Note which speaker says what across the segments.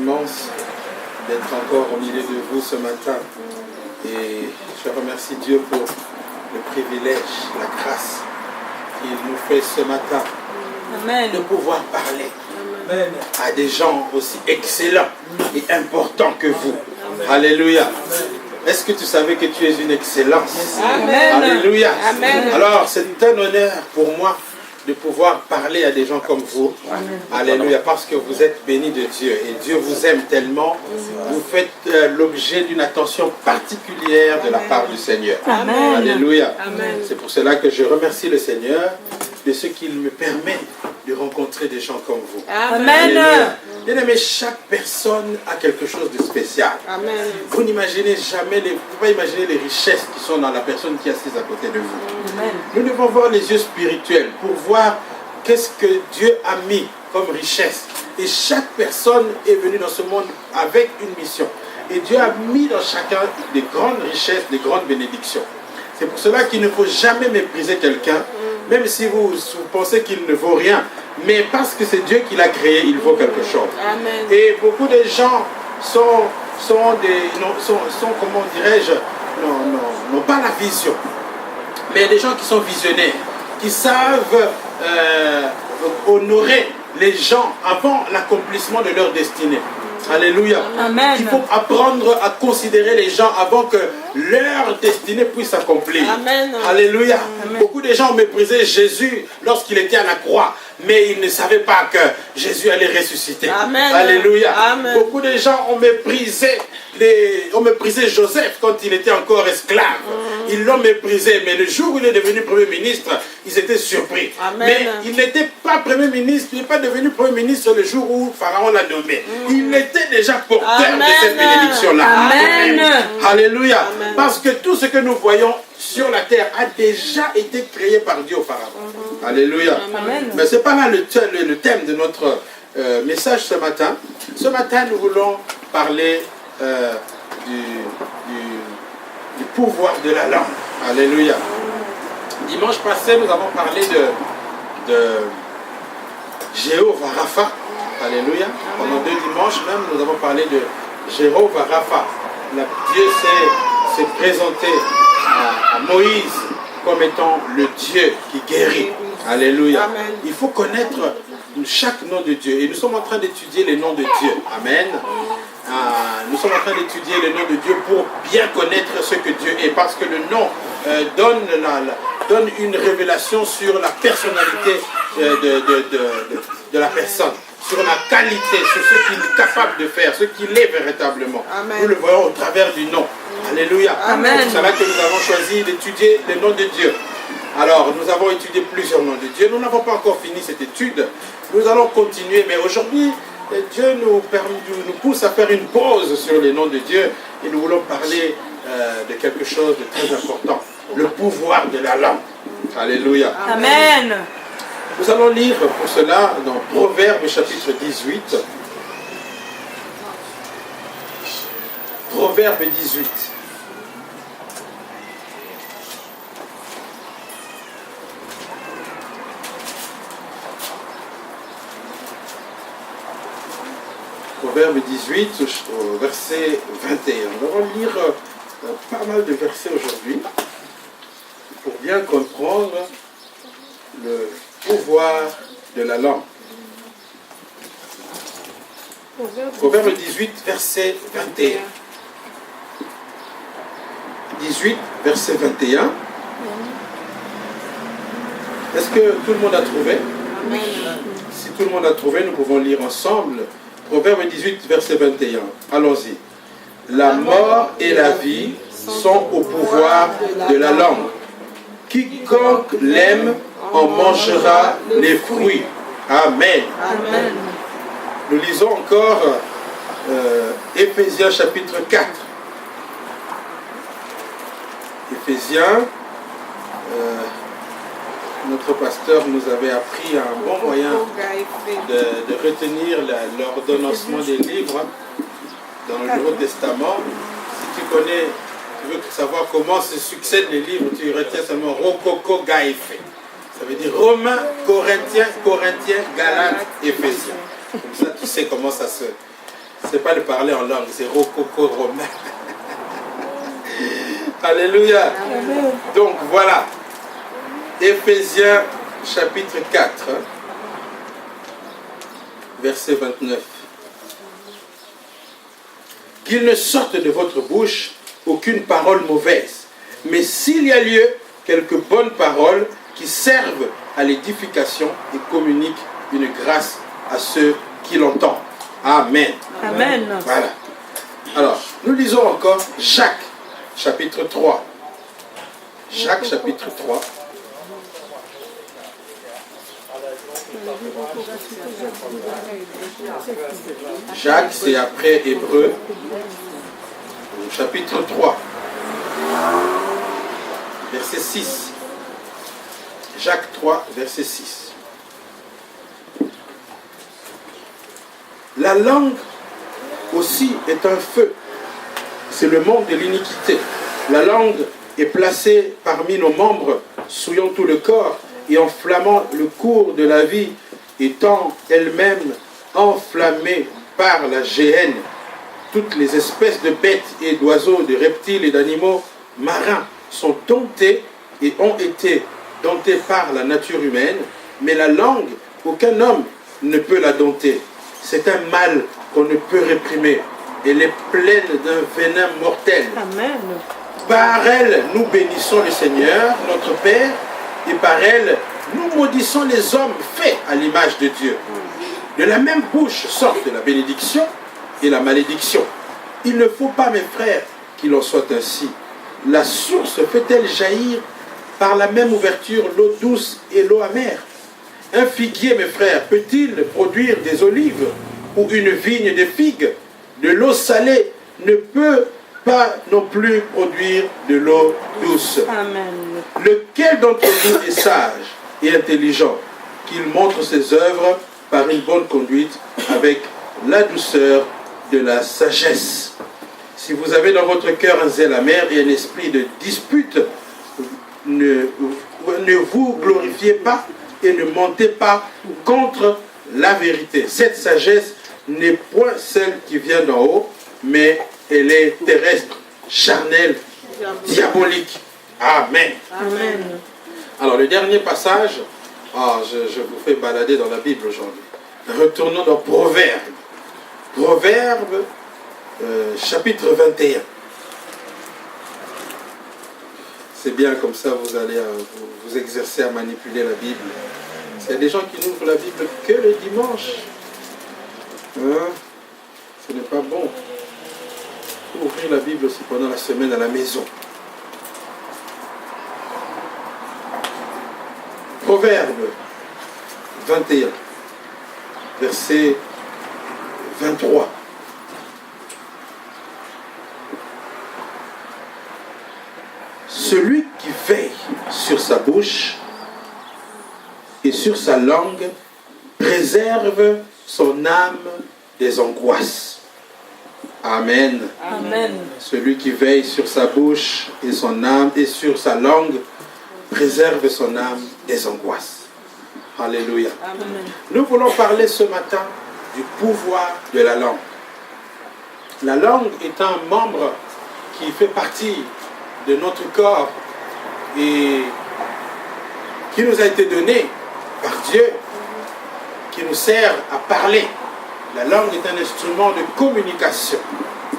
Speaker 1: immense d'être encore au milieu de vous ce matin. Et je remercie Dieu pour le privilège, la grâce qu'il nous fait ce matin. Amen. De pouvoir parler Amen. À des gens aussi excellents et importants que vous. Amen. Alléluia. Est-ce que tu savais que tu es une excellence? Amen. Alléluia. Amen. Alors, c'est un honneur pour moi de pouvoir parler à des gens comme vous. Amen. Alléluia, parce que vous êtes bénis de Dieu et Dieu vous aime tellement. Vous faites l'objet d'une attention particulière de la part du Seigneur. Amen. Alléluia. C'est pour cela que je remercie le Seigneur de ce qu'il me permet de rencontrer des gens comme vous. Amen. Bien aimé, chaque personne a quelque chose de spécial. Amen. Vous n'imaginez jamais, vous ne pouvez pas imaginer les richesses qui sont dans la personne qui est assise à côté de vous. Amen. Nous devons voir les yeux spirituels pour voir qu'est-ce que Dieu a mis comme richesse. Et chaque personne est venue dans ce monde avec une mission. Et Dieu a mis dans chacun des grandes richesses, des grandes bénédictions. C'est pour cela qu'il ne faut jamais mépriser quelqu'un, même si vous pensez qu'il ne vaut rien. Mais parce que c'est Dieu qui l'a créé, il vaut quelque chose. Amen. Et beaucoup de gens comment dirais-je, n'ont pas la vision. Mais il y a des gens qui sont visionnaires, qui savent honorer les gens avant l'accomplissement de leur destinée. Alléluia. Amen. Il faut apprendre à considérer les gens avant que leur destinée puisse s'accomplir. Alléluia. Amen. Beaucoup de gens ont méprisé Jésus lorsqu'il était à la croix, mais ils ne savaient pas que Jésus allait ressusciter. Amen. Alléluia. Amen. Beaucoup de gens ont méprisé Joseph quand il était encore esclave. Ils l'ont méprisé, mais le jour où il est devenu Premier ministre, ils étaient surpris. Amen. Mais il n'était pas Premier ministre, il n'est pas devenu Premier ministre le jour où Pharaon l'a nommé. Il était déjà porteur Amen. De cette bénédiction-là. Amen. Alléluia. Amen. Parce que tout ce que nous voyons sur la terre a déjà été créé par Dieu auparavant. Alléluia. Amen. Mais ce n'est pas là le thème de notre message ce matin. Ce matin, nous voulons parler du pouvoir de la langue. Alléluia. Dimanche passé, nous avons parlé de Jéhovah Rapha. Alléluia. Pendant 2 dimanches même, nous avons parlé de Jéhovah Rapha. Dieu s'est présenté à Moïse comme étant le Dieu qui guérit. Alléluia. Amen. Il faut connaître chaque nom de Dieu. Et nous sommes en train d'étudier les noms de Dieu. Amen. Nous sommes en train d'étudier les noms de Dieu pour bien connaître ce que Dieu est. Parce que le nom donne une révélation sur la personnalité de la personne, sur la qualité, sur ce qu'il est capable de faire, ce qu'il est véritablement. Amen. Nous le voyons au travers du nom. Alléluia. Amen. C'est pour cela que nous avons choisi d'étudier les noms de Dieu. Alors, nous avons étudié plusieurs noms de Dieu. Nous n'avons pas encore fini cette étude. Nous allons continuer, mais aujourd'hui, Dieu nous pousse à faire une pause sur les noms de Dieu et nous voulons parler de quelque chose de très important, le pouvoir de la langue. Alléluia. Amen. Nous allons lire pour cela dans Proverbes chapitre 18. Proverbes 18. Proverbe 18, au verset 21. Nous allons lire pas mal de versets aujourd'hui pour bien comprendre le pouvoir de la langue. Proverbe 18, verset 21. 18, verset 21. Est-ce que tout le monde a trouvé? Amen. Si tout le monde a trouvé, nous pouvons lire ensemble. Proverbe 18, verset 21. Allons-y. La mort et la vie sont au pouvoir de la langue. Quiconque l'aime en mangera les fruits. Amen. Amen. Nous lisons encore Éphésiens chapitre 4. Éphésiens, notre pasteur nous avait appris un bon moyen de retenir l'ordonnancement des livres dans le Nouveau Testament. Si tu connais, tu veux savoir comment se succèdent les livres, tu retiens seulement Rococo Gaïfé. Ça veut dire Romains, Corinthiens, Galates, Éphésiens. Comme ça, tu sais comment ça c'est pas de parler en langue, c'est rococo romain. Alléluia. Amen. Donc voilà, Éphésiens chapitre 4, verset 29. Qu'il ne sorte de votre bouche aucune parole mauvaise, mais s'il y a lieu, quelques bonnes paroles qui servent à l'édification et communiquent une grâce à ceux qui l'entendent. Amen.
Speaker 2: Amen.
Speaker 1: Voilà. Alors, nous lisons encore Jacques, chapitre 3. Jacques, chapitre 3. Jacques, c'est après Hébreu, chapitre 3, verset 6. Jacques 3, verset 6. La langue aussi est un feu. C'est le monde de l'iniquité. La langue est placée parmi nos membres, souillant tout le corps et enflammant le cours de la vie, étant elle-même enflammée par la géhenne. Toutes les espèces de bêtes et d'oiseaux, de reptiles et d'animaux marins sont domptés et ont été domptés par la nature humaine, mais la langue, aucun homme ne peut la dompter. C'est un mal qu'on ne peut réprimer. Elle est pleine d'un venin mortel.
Speaker 2: Amen.
Speaker 1: Par elle, nous bénissons le Seigneur, notre Père, et par elle, nous maudissons les hommes faits à l'image de Dieu. De la même bouche sortent la bénédiction et la malédiction. Il ne faut pas, mes frères, qu'il en soit ainsi. La source fait-elle jaillir par la même ouverture l'eau douce et l'eau amère? Un figuier, mes frères, peut-il produire des olives ou une vigne de figues? De l'eau salée ne peut pas non plus produire de l'eau douce.
Speaker 2: Amen.
Speaker 1: Lequel d'entre vous est sage et intelligent, qu'il montre ses œuvres par une bonne conduite avec la douceur de la sagesse? Si vous avez dans votre cœur un zèle amer et un esprit de dispute, ne vous glorifiez pas et ne mentez pas contre la vérité. Cette sagesse n'est point celle qui vient d'en haut, mais elle est terrestre, charnelle, diabolique. Amen.
Speaker 2: Amen.
Speaker 1: Alors le dernier passage, je vous fais balader dans la Bible aujourd'hui. Retournons dans Proverbes. Proverbes, chapitre 21. C'est bien comme ça, vous allez vous exercer à manipuler la Bible. Il y a des gens qui n'ouvrent la Bible que le dimanche. Ce n'est pas bon. Il faut ouvrir la Bible aussi pendant la semaine à la maison. Proverbe 21, verset 23. Celui qui veille sur sa bouche et sur sa langue préserve son âme des angoisses. Amen.
Speaker 2: Amen.
Speaker 1: Celui qui veille sur sa bouche et son âme et sur sa langue préserve son âme des angoisses. Alléluia.
Speaker 2: Amen.
Speaker 1: Nous voulons parler ce matin du pouvoir de la langue. La langue est un membre qui fait partie de notre corps et qui nous a été donné par Dieu, qui nous sert à parler. La langue est un instrument de communication.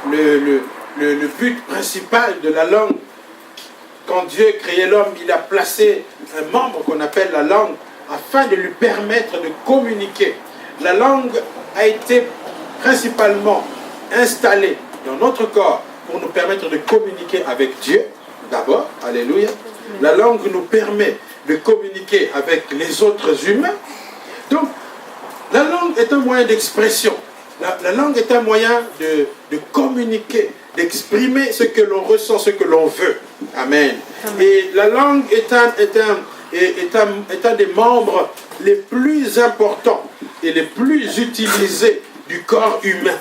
Speaker 1: Le but principal de la langue, quand Dieu créait l'homme, il a placé un membre qu'on appelle la langue afin de lui permettre de communiquer. La langue a été principalement installée dans notre corps pour nous permettre de communiquer avec Dieu, d'abord, alléluia. La langue nous permet de communiquer avec les autres humains. Donc, la langue est un moyen d'expression. La langue est un moyen de communiquer, d'exprimer ce que l'on ressent, ce que l'on veut. Amen. Amen. Et la langue est un des membres les plus importants et les plus utilisés du corps humain.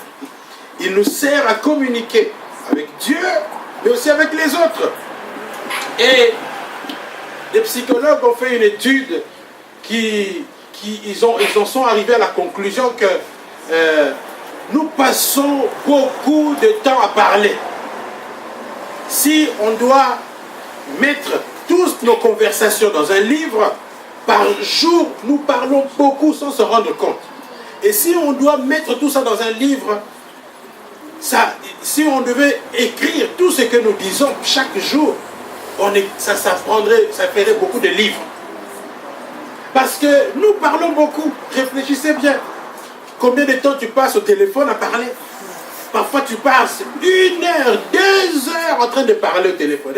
Speaker 1: Il nous sert à communiquer avec Dieu, mais aussi avec les autres. Et des psychologues ont fait une étude ils en sont arrivés à la conclusion que nous passons beaucoup de temps à parler. Si on doit mettre toutes nos conversations dans un livre, par jour, nous parlons beaucoup sans se rendre compte. Et si on doit mettre tout ça dans un livre, si on devait écrire tout ce que nous disons chaque jour, ça ferait beaucoup de livres. Parce que nous parlons beaucoup. Réfléchissez bien. Combien de temps tu passes au téléphone à parler? Parfois tu passes 1 heure, 2 heures en train de parler au téléphone.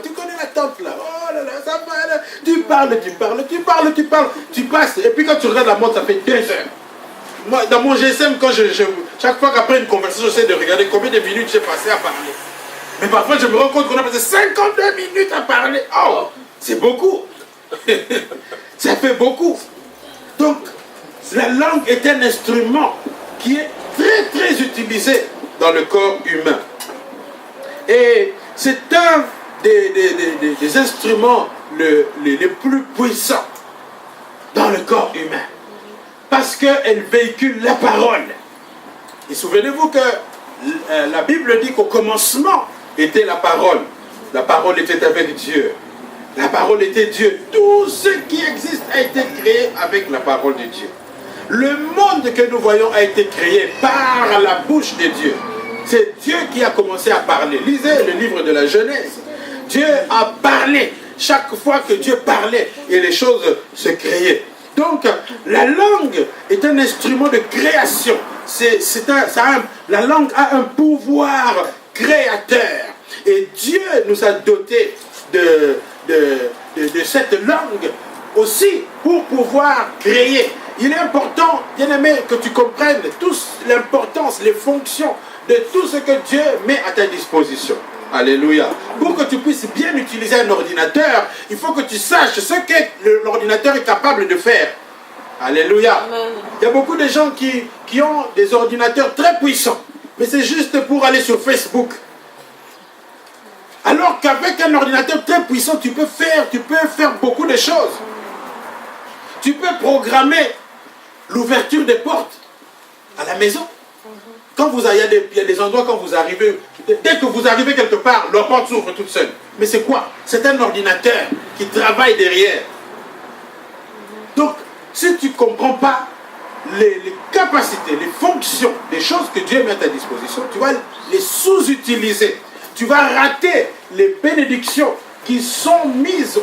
Speaker 1: Tu connais la tante là. Oh là là, ça va là. Tu parles. Tu passes. Et puis quand tu regardes la montre, ça fait 2 heures. Moi, dans mon GSM, chaque fois qu'après une conversation, j'essaie de regarder combien de minutes j'ai passé à parler. Mais parfois, je me rends compte qu'on a passé 52 minutes à parler. Oh, c'est beaucoup. Ça fait beaucoup. Donc, la langue est un instrument qui est très, très utilisé dans le corps humain. Et c'est un des instruments les plus puissants dans le corps humain. Parce qu'elle véhicule la parole. Et souvenez-vous que la Bible dit qu'au commencement était la parole. La parole était avec Dieu. La parole était Dieu. Tout ce qui existe a été créé avec la parole de Dieu. Le monde que nous voyons a été créé par la bouche de Dieu. C'est Dieu qui a commencé à parler. Lisez le livre de la Genèse. Dieu a parlé. Chaque fois que Dieu parlait, et les choses se créaient. Donc, la langue est un instrument de création. La langue a un pouvoir créateur. Et Dieu nous a dotés de cette langue aussi pour pouvoir créer. Il est important, bien aimé, que tu comprennes l'importance, les fonctions de tout ce que Dieu met à ta disposition. Alléluia. Pour que tu puisses bien utiliser un ordinateur, il faut que tu saches ce que l'ordinateur est capable de faire. Alléluia. Amen. Il y a beaucoup de gens qui ont des ordinateurs très puissants, mais c'est juste pour aller sur Facebook. Alors qu'avec un ordinateur très puissant, tu peux faire beaucoup de choses. Tu peux programmer l'ouverture des portes à la maison. Quand il y a des endroits, quand vous arrivez, dès que vous arrivez quelque part, leur porte s'ouvre toute seule. Mais c'est quoi? C'est un ordinateur qui travaille derrière. Donc, si tu ne comprends pas les capacités, les fonctions, les choses que Dieu met à ta disposition, tu vas les sous-utiliser. Tu vas rater les bénédictions qui sont mises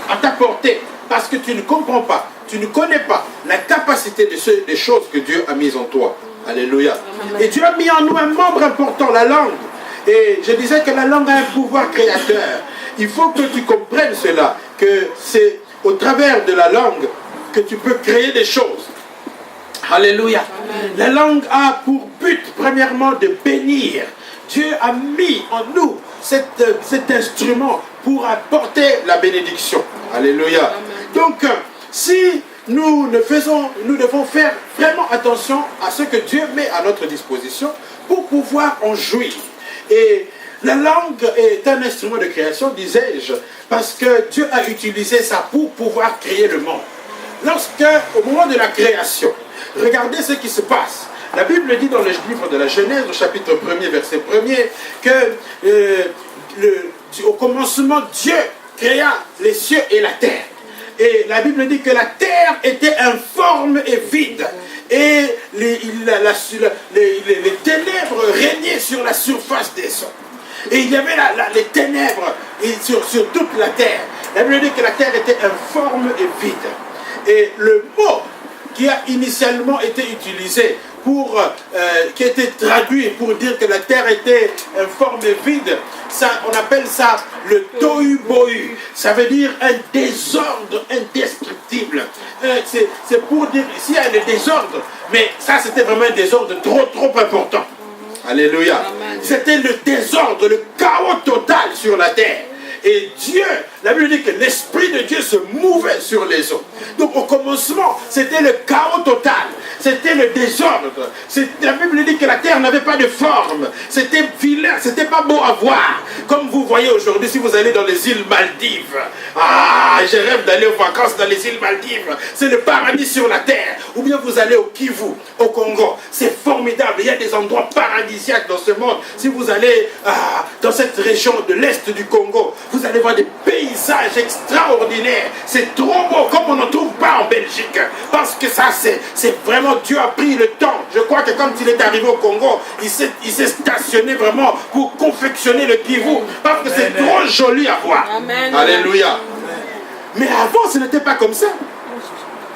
Speaker 1: à ta portée parce que tu ne comprends pas, tu ne connais pas la capacité des choses que Dieu a mises en toi. Alléluia. Amen. Et Dieu a mis en nous un membre important, la langue. Et je disais que la langue a un pouvoir créateur. Il faut que tu comprennes cela, que c'est au travers de la langue que tu peux créer des choses. Alléluia. Amen. La langue a pour but, premièrement, de bénir. Dieu a mis en nous cet instrument pour apporter la bénédiction. Alléluia. Amen. Donc, si nous devons faire vraiment attention à ce que Dieu met à notre disposition pour pouvoir en jouir. Et la langue est un instrument de création, disais-je, parce que Dieu a utilisé ça pour pouvoir créer le monde. Au moment de la création, regardez ce qui se passe. La Bible dit dans le livre de la Genèse, au chapitre 1er, verset 1er, que au commencement, Dieu créa les cieux et la terre. Et la Bible dit que la terre était informe et vide. Et les ténèbres régnaient sur la surface des eaux. Et il y avait les ténèbres sur toute la terre. La Bible dit que la terre était informe et vide. Et le mot qui a initialement été utilisé qui a été traduit pour dire que la terre était informe et vide, on appelle ça le tohu-bohu. Ça veut dire un désordre indescriptible. C'est pour dire, ici il y a le désordre, mais ça c'était vraiment un désordre trop important. Alléluia. C'était le désordre, le chaos total sur la terre. Et Dieu, la Bible dit que l'Esprit de Dieu se mouvait sur les eaux. Donc au commencement, c'était le chaos total. C'était le désordre. La Bible dit que la terre n'avait pas de forme. C'était vilain, c'était pas beau à voir. Comme vous voyez. voyez aujourd'hui, si vous allez dans les îles Maldives, je rêve d'aller aux vacances dans les îles Maldives, c'est le paradis sur la terre. Ou bien vous allez au Kivu, au Congo, c'est formidable, il y a des endroits paradisiaques dans ce monde. Si vous allez dans cette région de l'Est du Congo, vous allez voir des paysages extraordinaires, c'est trop beau, comme on n'en trouve pas en Belgique, parce que ça c'est vraiment, Dieu a pris le temps. Je crois que quand il est arrivé au Congo, il s'est stationné vraiment pour confectionner le Kivu, parce que c'est trop joli à voir. Amen. Alléluia. Mais avant, ce n'était pas comme ça.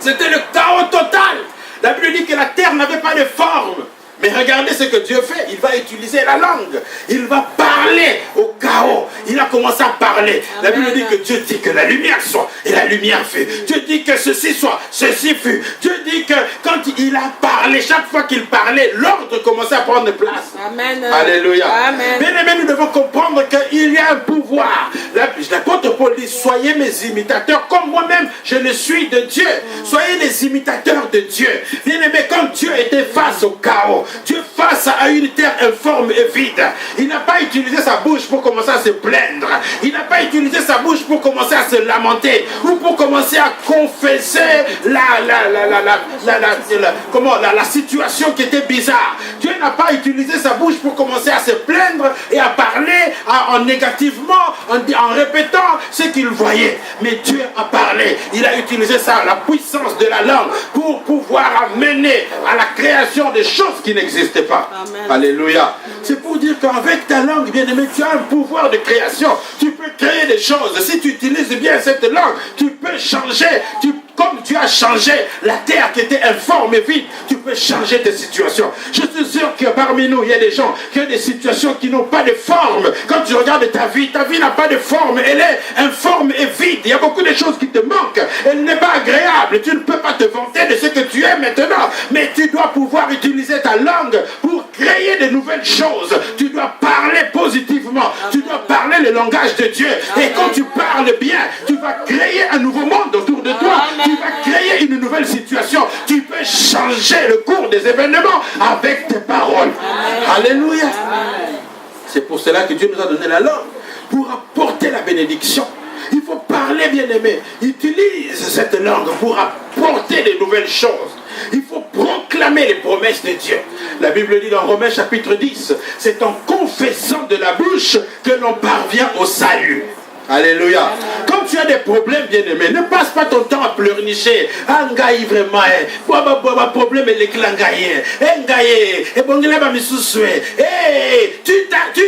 Speaker 1: C'était le chaos total. La Bible dit que la terre n'avait pas de forme. Mais regardez ce que Dieu fait. Il va utiliser la langue. Il va parler au chaos. Il a commencé à parler. Amen. La Bible dit que Dieu dit que la lumière soit. Et la lumière fut. Dieu dit que ceci soit. Ceci fut. Dieu dit que quand il a parlé, chaque fois qu'il parlait, l'ordre commençait à prendre place. Amen. Alléluia. Amen. Bien aimé, nous devons comprendre qu'il y a un pouvoir. L'apôtre Paul dit, soyez mes imitateurs comme moi-même je le suis de Dieu. Soyez les imitateurs de Dieu. Bien aimé, quand Dieu était face au chaos, Dieu face à une terre informe et vide, il n'a pas utilisé sa bouche pour commencer à se plaindre. Il n'a pas utilisé sa bouche pour commencer à se lamenter ou pour commencer à confesser la situation qui était bizarre. Dieu n'a pas utilisé sa bouche pour commencer à se plaindre et à parler en négativement, en répétant ce qu'il voyait. Mais Dieu a parlé. Il a utilisé ça, la puissance de la langue, pour pouvoir amener à la création des choses qui n'existait pas. Amen. Alléluia. C'est pour dire qu'avec ta langue, bien aimé, tu as un pouvoir de création. Tu peux créer des choses. Si tu utilises bien cette langue, tu peux changer. Comme tu as changé la terre qui était informe et vide, tu peux changer tes situations. Je suis sûr que parmi nous, il y a des gens qui ont des situations qui n'ont pas de forme. Quand tu regardes ta vie n'a pas de forme. Elle est informe et vide. Il y a beaucoup de choses qui te manquent. Elle n'est pas agréable. Tu ne peux pas te vanter de ce que tu es maintenant. Mais tu dois pouvoir utiliser ta langue pour créer de nouvelles choses. Tu dois parler positivement. Tu dois parler le langage de Dieu. Et quand tu parles bien, tu vas créer un nouveau monde autour de toi. Tu vas créer une nouvelle situation. Tu peux changer le cours des événements avec tes paroles. Alléluia. C'est pour cela que Dieu nous a donné la langue, pour apporter la bénédiction. Il faut parler, bien aimé. Utilise cette langue pour apporter de nouvelles choses. Il faut proclamer les promesses de Dieu. La Bible dit dans Romains chapitre 10, c'est en confessant de la bouche que l'on parvient au salut. Alléluia. Comme tu as des problèmes, bien-aimé, ne passe pas ton temps à pleurnicher. Angaï vraiment, problème est l'éclangaïe. Engaïe, et bon, tu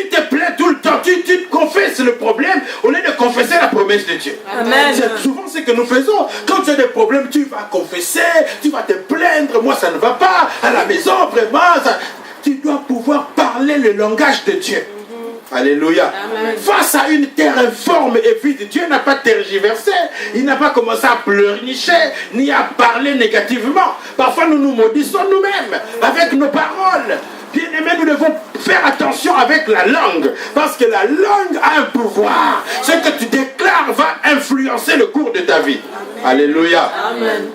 Speaker 1: te plains tout le temps. Tu confesses le problème au lieu de confesser la promesse de Dieu. Amen. C'est souvent ce que nous faisons. Quand tu as des problèmes, tu vas confesser, tu vas te plaindre. Moi, ça ne va pas. À la maison, vraiment, ça... Tu dois pouvoir parler le langage de Dieu. Alléluia. Amen. Face à une terre informe et vide, Dieu n'a pas tergiversé. Il n'a pas commencé à pleurnicher, ni à parler négativement. Parfois, nous nous maudissons nous-mêmes avec nos paroles. Bien aimé, nous devons faire attention avec la langue, parce que la langue a un pouvoir. Ce que tu déclares va influencer le cours de ta vie. Amen. Alléluia. Amen.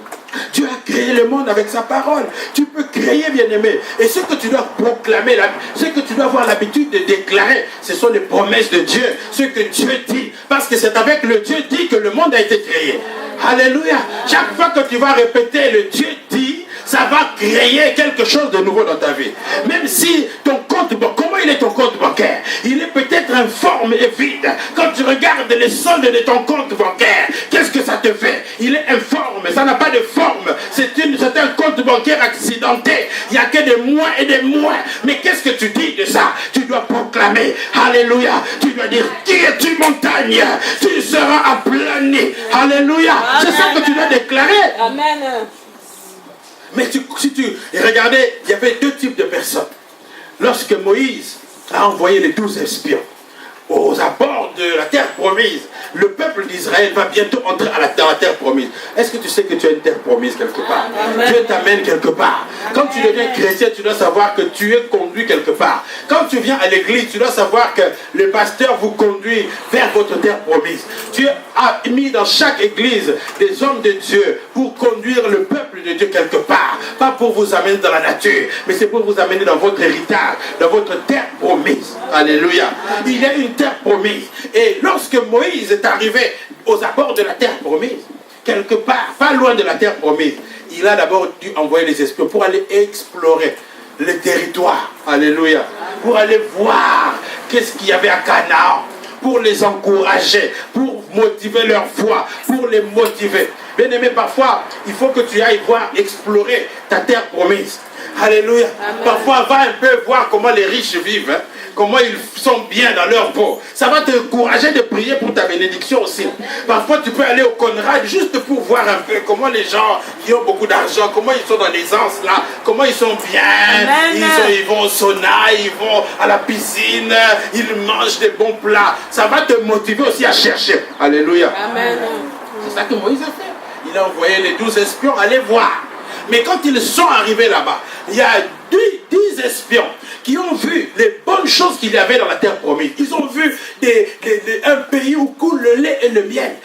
Speaker 1: Dieu a créé le monde avec sa parole. Tu peux créer, bien-aimé. Et ce que tu dois proclamer, ce que tu dois avoir l'habitude de déclarer, ce sont les promesses de Dieu. Ce que Dieu dit. Parce que c'est avec le Dieu dit que le monde a été créé. Alléluia. Chaque fois que tu vas répéter le Dieu dit, ça va créer quelque chose de nouveau dans ta vie. Même si ton compte bancaire, comment il est ton compte bancaire? Il est peut-être informe et vide. Quand tu regardes les soldes de ton compte bancaire, qu'est-ce que ça te fait? Il est informe, ça n'a pas de forme. C'est un compte bancaire accidenté. Il n'y a que des moins et des moins. Mais qu'est-ce que tu dis de ça? Tu dois proclamer. Alléluia. Tu dois dire, qui es-tu montagne? Tu seras aplani. Alléluia. C'est ça que tu dois déclarer. Amen. Mais si tu regardais, il y avait deux types de personnes. Lorsque Moïse a envoyé les 12 espions aux abords de la terre promise, le peuple d'Israël va bientôt entrer dans la terre promise. Est-ce que tu sais que tu as une terre promise quelque part? Amen. Dieu t'amène quelque part. Amen. Quand tu deviens chrétien, tu dois savoir que tu es conduit quelque part. Quand tu viens à l'église, tu dois savoir que le pasteur vous conduit vers votre terre promise. Dieu a mis dans chaque église des hommes de Dieu pour conduire le peuple de Dieu quelque part. Pas pour vous amener dans la nature, mais c'est pour vous amener dans votre héritage, dans votre terre promise. Alléluia. Amen. Il y a une terre promise. Et lorsque Moïse est arrivé aux abords de la terre promise, quelque part, pas loin de la terre promise, il a d'abord dû envoyer les espions pour aller explorer le territoire. Alléluia. Pour aller voir qu'est-ce qu'il y avait à Canaan, pour les encourager, pour motiver leur foi, pour les motiver. Bien aimé, parfois, il faut que tu ailles voir, explorer ta terre promise. Alléluia. Amen. Parfois, va un peu voir comment les riches vivent, hein, comment ils sont bien dans leur peau. Ça va te encourager de prier pour ta bénédiction aussi. Parfois, tu peux aller au Conrad juste pour voir un peu comment les gens qui ont beaucoup d'argent, comment ils sont dans l'aisance là, comment ils sont bien. Ils vont au sauna, ils vont à la piscine, ils mangent des bons plats. Ça va te motiver aussi à chercher. Alléluia. Amen. C'est ça que Moïse a fait. Il a envoyé les 12 espions aller voir. Mais quand ils sont arrivés là-bas, il y a 10 espions qui ont vu les bonnes choses qu'il y avait dans la terre promise. Ils ont vu un pays où coule le lait et le miel.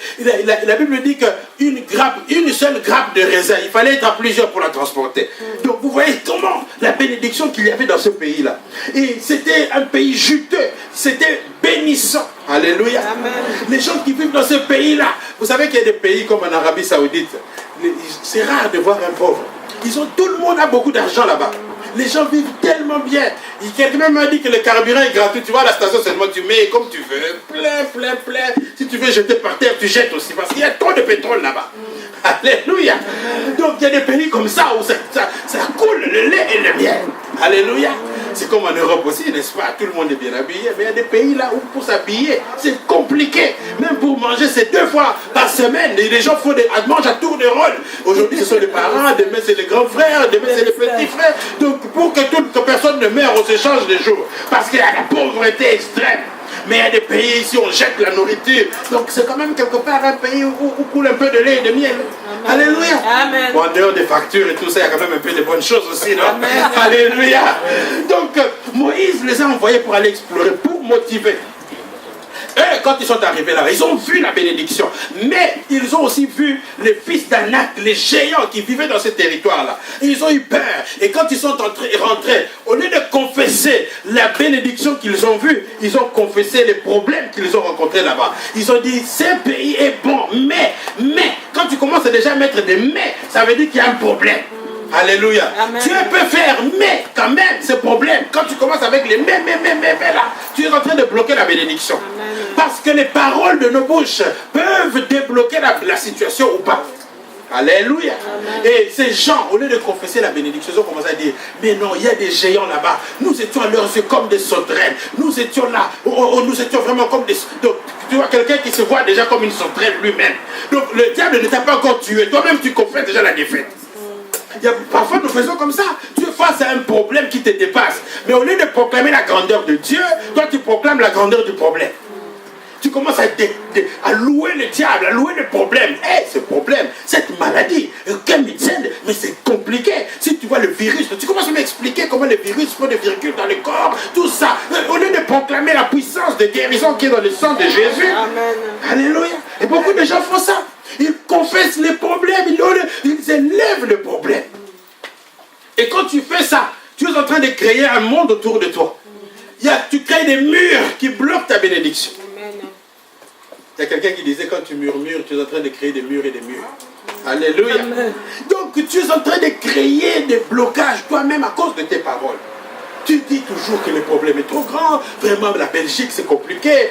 Speaker 1: La Bible dit qu'une seule grappe de raisin, il fallait être à plusieurs pour la transporter. Donc vous voyez comment la bénédiction qu'il y avait dans ce pays-là. Et c'était un pays juteux, c'était bénissant. Alléluia. Amen. Les gens qui vivent dans ce pays-là, vous savez qu'il y a des pays comme en Arabie Saoudite, c'est rare de voir un pauvre. Tout le monde a beaucoup d'argent là-bas. Les gens vivent tellement bien. Quelqu'un m'a dit que le carburant est gratuit. Tu vois, à la station seulement, tu mets comme tu veux. Plein. Si tu veux jeter par terre, tu jettes aussi. Parce qu'il y a trop de pétrole là-bas. Alléluia. Donc il y a des pays comme ça où ça coule le lait et le miel. Alléluia. C'est comme en Europe aussi, n'est-ce pas? Tout le monde est bien habillé. Mais il y a des pays là où pour s'habiller, c'est compliqué. Même pour manger, c'est 2 fois par semaine. Les gens mangent à tour de rôle. Aujourd'hui, ce sont les parents. Demain, c'est les grands frères. Demain, c'est les petits frères. Donc, pour que personne ne meure, on se change de jour. Parce qu'il y a la pauvreté extrême. Mais il y a des pays ici, on jette la nourriture. Donc c'est quand même quelque part un pays où coule un peu de lait et de miel. Amen. Alléluia. Amen. Bon, en dehors des factures et tout ça, il y a quand même un peu de bonnes choses aussi, non? Amen. Alléluia. Donc Moïse les a envoyés pour aller explorer, pour motiver. Et quand ils sont arrivés là, ils ont vu la bénédiction. Mais ils ont aussi vu les fils d'Anak, les géants qui vivaient dans ce territoire-là. Ils ont eu peur. Et quand ils sont rentrés, au lieu de confesser la bénédiction qu'ils ont vue, ils ont confessé les problèmes qu'ils ont rencontrés là-bas. Ils ont dit, ce pays est bon, mais, quand tu commences à déjà mettre des mais, ça veut dire qu'il y a un problème. Alléluia. Amen. Dieu peut faire, mais quand même, ce problème, quand tu commences avec les mais là, tu es en train de bloquer la bénédiction. Amen. Parce que les paroles de nos bouches peuvent débloquer la situation ou pas. Alléluia. Amen. Et ces gens, au lieu de confesser la bénédiction, ils ont commencé à dire, mais non, il y a des géants là-bas. Nous étions à leurs yeux comme des sauterelles. Nous étions là, nous étions vraiment comme des... Donc, tu vois, quelqu'un qui se voit déjà comme une sauterelle lui-même. Donc, le diable ne t'a pas encore tué. Toi-même, tu confesses déjà la défaite. Parfois nous faisons comme ça. Tu es face à un problème qui te dépasse. Mais au lieu de proclamer la grandeur de Dieu, toi tu proclames la grandeur du problème. Tu commences à louer le diable, à louer le problème. Ce problème, cette maladie, quel médecin, mais c'est compliqué. Si tu vois le virus, tu commences à m'expliquer comment le virus fait des virgules dans le corps, tout ça. Au lieu de proclamer la puissance de guérison qui est dans le sang de Jésus. Amen. Alléluia. Et beaucoup de gens font ça. Ils confessent les problèmes, ils élèvent le problème. Et quand tu fais ça, tu es en train de créer un monde autour de toi. Tu crées des murs qui bloquent ta bénédiction. Il y a quelqu'un qui disait, quand tu murmures, tu es en train de créer des murs et des murs. Alléluia. Amen. Donc tu es en train de créer des blocages toi-même à cause de tes paroles. Tu dis toujours que le problème est trop grand. Vraiment, la Belgique, c'est compliqué.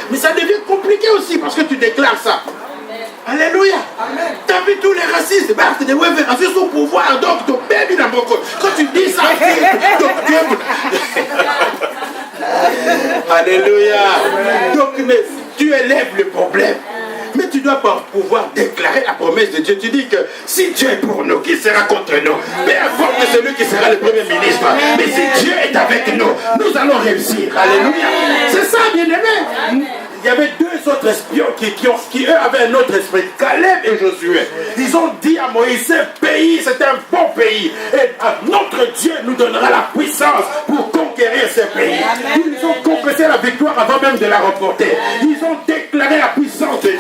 Speaker 1: Mais ça devient compliqué aussi parce que tu déclares ça. Amen. Alléluia. Tu as vu tous les racistes. C'est des racistes au pouvoir. Donc, ton baby n'a pas. Quand tu dis ça, Alléluia. Donc, tu élèves le problème. Mais tu dois pouvoir déclarer la promesse de Dieu. Tu dis que si Dieu est pour nous, qui sera contre nous? Peu importe celui qui sera le premier ministre. Mais si Dieu est avec nous, nous allons réussir. Alléluia. C'est ça, bien-aimé. il y avait deux autres espions qui eux avaient un autre esprit, Caleb et Josué. Ils ont dit à Moïse, ce pays c'est un bon pays et notre Dieu nous donnera la puissance pour conquérir ce pays. Ils ont confessé la victoire avant même de la remporter. Ils ont déclaré la puissance de Dieu.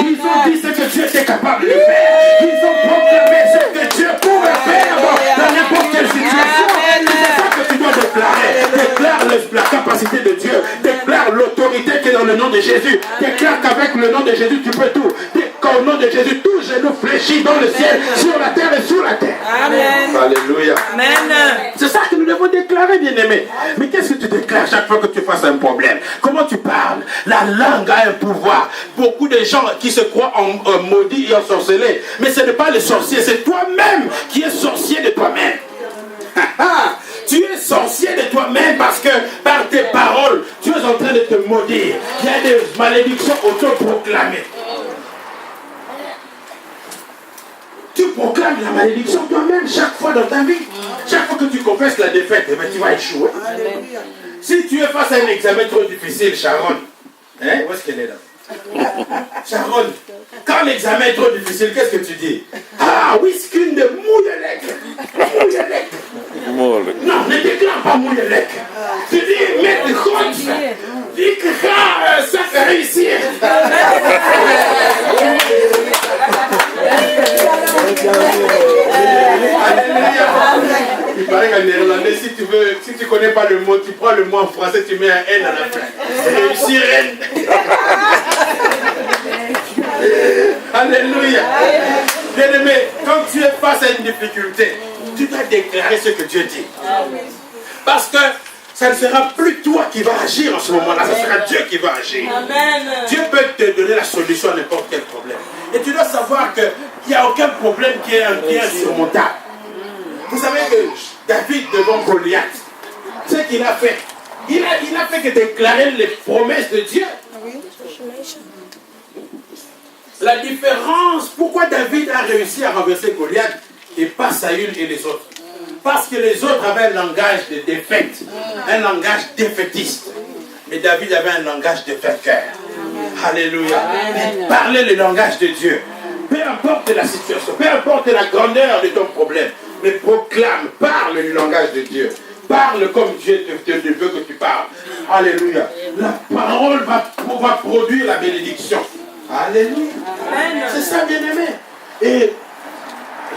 Speaker 1: Ils ont dit ce que Dieu était capable de faire. Ils ont proclamé ce que Dieu pouvait faire dans n'importe quelle situation. C'est ça que tu dois déclarer. Déclare la capacité de Dieu. Déclare l'autorité qui est dans le nom de Jésus. Déclare qu'avec le nom de Jésus tu peux tout. Qu'au nom de Jésus tout genou fléchit dans le ciel, sur la terre et sous la terre.
Speaker 2: Amen.
Speaker 1: Alléluia.
Speaker 2: Amen.
Speaker 1: C'est ça que nous devons déclarer, bien-aimés. Mais qu'est-ce que tu déclares chaque fois que tu fasses un problème? Comment tu parles? La langue a un pouvoir. Beaucoup de gens qui se croient en maudits et ensorcelés. Mais ce n'est pas le sorcier, c'est toi-même qui es sorcier de toi-même. Tu es sorcier de toi-même parce que par tes paroles, tu es en train de te maudire. Il y a des malédictions autoproclamées. Tu proclames la malédiction toi-même chaque fois dans ta vie. Chaque fois que tu confesses la défaite, eh bien, tu vas échouer. Si tu es face à un examen trop difficile, Sharon, hein, où est-ce qu'elle est là? Sharon, quand l'examen est trop difficile, qu'est-ce que tu dis? Ah, whisky de mouillelec. Mouillelec. Non, ne déclare pas mouillelec. Tu dis, mets le compte. Dis que ça fait réussir. Alléluia. Il paraît qu'en néerlandais, si tu connais pas le mot, tu prends le mot en français, tu mets un N à la fin. C'est réussir N. Alléluia. Bien-aimé, quand tu es face à une difficulté, tu dois déclarer ce que Dieu dit. Parce que ça ne sera plus toi qui vas agir en ce moment-là, ce sera Dieu qui va agir.
Speaker 2: Amen.
Speaker 1: Dieu peut te donner la solution à n'importe quel problème. Et tu dois savoir qu'il n'y a aucun problème qui est insurmontable. Vous savez que David devant Goliath, ce qu'il a fait, il a fait que déclarer les promesses de Dieu. La différence, pourquoi David a réussi à renverser Goliath et pas Saül et les autres? Parce que les autres avaient un langage de défaite, un langage défaitiste. Mais David avait un langage de vainqueur. Alléluia. Il parlait le langage de Dieu. Peu importe la situation, peu importe la grandeur de ton problème, mais proclame, parle le langage de Dieu. Parle comme Dieu te veut que tu parles. Alléluia. La parole va produire la bénédiction. Alléluia. C'est ça, bien-aimé. Et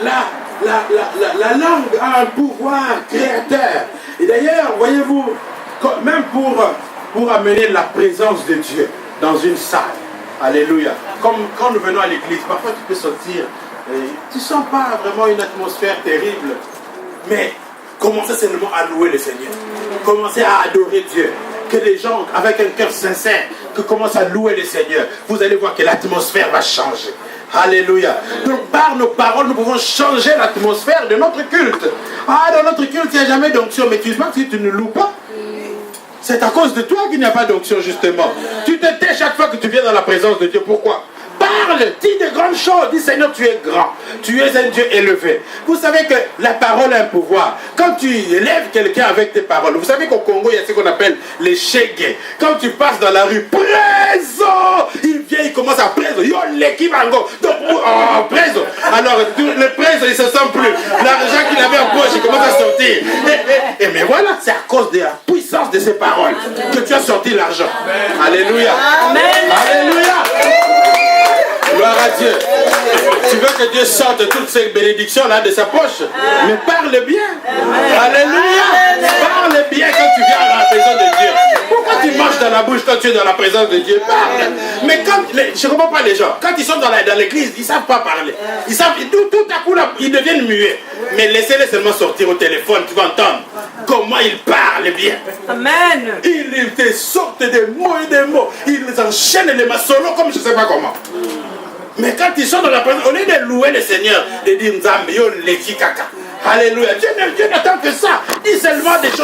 Speaker 1: la langue a un pouvoir créateur. Et d'ailleurs, voyez-vous, même pour amener la présence de Dieu dans une salle. Alléluia. Comme quand nous venons à l'église, parfois tu peux sortir, tu ne sens pas vraiment une atmosphère terrible. Mais commencez seulement à louer le Seigneur. Commencez à adorer Dieu. Que les gens, avec un cœur sincère, que commencent à louer le Seigneur, vous allez voir que l'atmosphère va changer. Alléluia. Donc par nos paroles, nous pouvons changer l'atmosphère de notre culte. Ah, dans notre culte, il n'y a jamais d'onction, mais tu sais pas que si tu ne loues pas, c'est à cause de toi qu'il n'y a pas d'onction, justement. Tu te tais chaque fois que tu viens dans la présence de Dieu. Pourquoi? Parle, dis de grandes choses. Dis, Seigneur, tu es grand. Tu es un Dieu élevé. Vous savez que la parole a un pouvoir. Quand tu élèves quelqu'un avec tes paroles, vous savez qu'au Congo, il y a ce qu'on appelle les shege. Quand tu passes dans la rue, preso, il vient, il commence à preso. Yo, l'équipe ango. Donc, oh, preso. Alors, le preso, il ne se sent plus. L'argent qu'il avait en poche, il commence à sortir. Et mais voilà, c'est à cause de la puissance de ces paroles que tu as sorti l'argent. Alléluia.
Speaker 2: Amen.
Speaker 1: Alléluia. Gloire à Dieu. Tu veux que Dieu sorte toutes ces bénédictions-là de sa poche? Mais parle bien. Alléluia. Parle bien quand tu viens à la présence de Dieu. Pourquoi tu marches dans la bouche quand tu es dans la présence de Dieu? Parle. Mais quand, je ne comprends pas les gens, quand ils sont dans l'église, ils ne savent pas parler. Ils savent, tout à coup, là, ils deviennent muets. Mais laissez-les seulement sortir au téléphone, tu vas entendre comment ils parlent bien.
Speaker 2: Amen.
Speaker 1: Ils te sortent des mots et des mots. Ils enchaînent les maçons comme je ne sais pas comment. Mais quand ils sont dans la présence, au lieu de louer le Seigneur, de dire Nzambe, yo leki kaka. Alléluia. Dieu n'attend que ça. Dis seulement des choses.